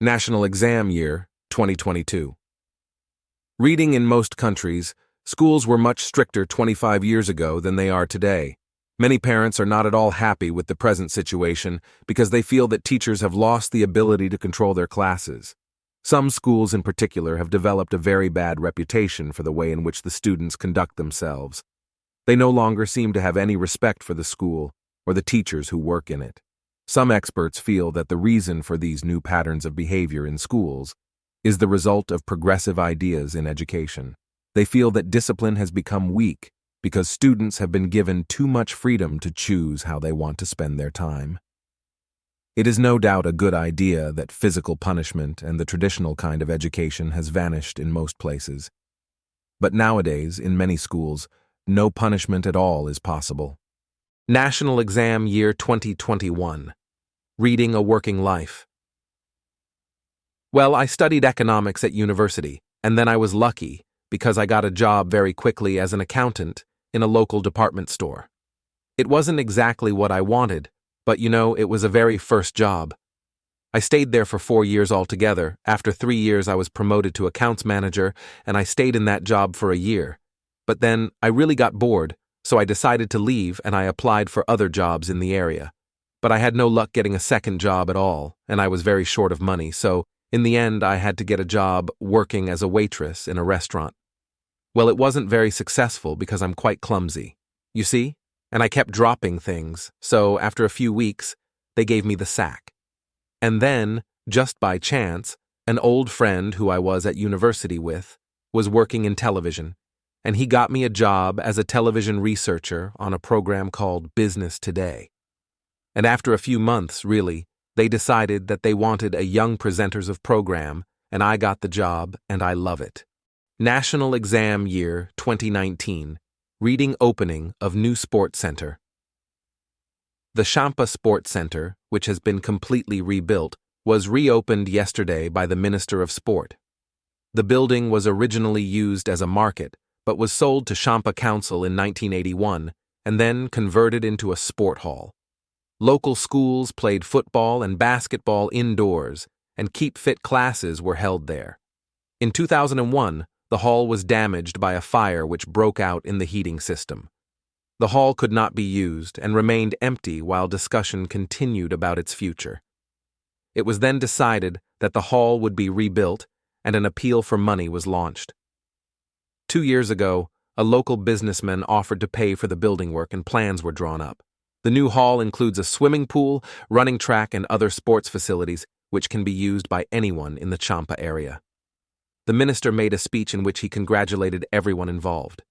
National Exam Year 2022. Reading in most countries, schools were much stricter 25 years ago than they are today. Many parents are not at all happy with the present situation because they feel that teachers have lost the ability to control their classes. Some schools in particular have developed a very bad reputation for the way in which the students conduct themselves. They no longer seem to have any respect for the school or the teachers who work in it. Some experts feel that the reason for these new patterns of behavior in schools is the result of progressive ideas in education. They feel that discipline has become weak because students have been given too much freedom to choose how they want to spend their time. It is no doubt a good idea that physical punishment and the traditional kind of education has vanished in most places. But nowadays, in many schools, no punishment at all is possible. National Exam Year 2021. Reading a Working Life. Well, I studied economics at university, and then I was lucky because I got a job very quickly as an accountant in a local department store. It wasn't exactly what I wanted, but it was a very first job. I stayed there for 4 years altogether. After 3 years, I was promoted to accounts manager, and I stayed in that job for a year. But then I really got bored, so I decided to leave and I applied for other jobs in the area. But I had no luck getting a second job at all, and I was very short of money, so in the end I had to get a job working as a waitress in a restaurant. Well, it wasn't very successful because I'm quite clumsy, you see? And I kept dropping things, so after a few weeks, they gave me the sack. And then, just by chance, an old friend who I was at university with was working in television, and he got me a job as a television researcher on a program called Business Today. And after a few months, really, they decided that they wanted a young presenters of program, and I got the job, and I love it. National Exam Year 2019. Reading opening of new sports center. The Champa Sports Center, which has been completely rebuilt, was reopened yesterday by the Minister of Sport. The building was originally used as a market, but was sold to Champa Council in 1981 and then converted into a sport hall. Local schools played football and basketball indoors, and Keep Fit classes were held there. In 2001, the hall was damaged by a fire which broke out in the heating system. The hall could not be used and remained empty while discussion continued about its future. It was then decided that the hall would be rebuilt and an appeal for money was launched. 2 years ago, a local businessman offered to pay for the building work and plans were drawn up. The new hall includes a swimming pool, running track, and other sports facilities which can be used by anyone in the Champa area. The minister made a speech in which he congratulated everyone involved.